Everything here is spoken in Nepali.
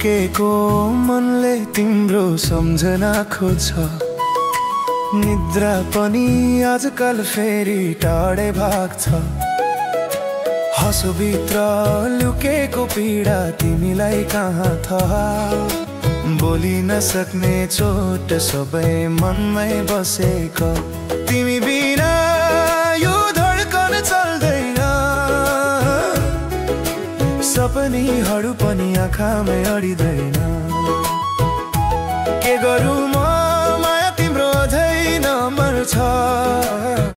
थकेको मनले तिम्रो सम्झना खोज्छ। निद्रा पनि आजकल फेरि टाढे भाग्छ। हँसोभित्र लुकेको पीडा तिमीलाई कहाँ थाहा। बोली नसक्ने चोट सबै मनमै बसेको। तिमी बिना यो धड्कन चल्दैन। सपनीहरू पनि आँखामै अडिँदैन। के गरौँ म माया तिम्रो अझै नमर्छ।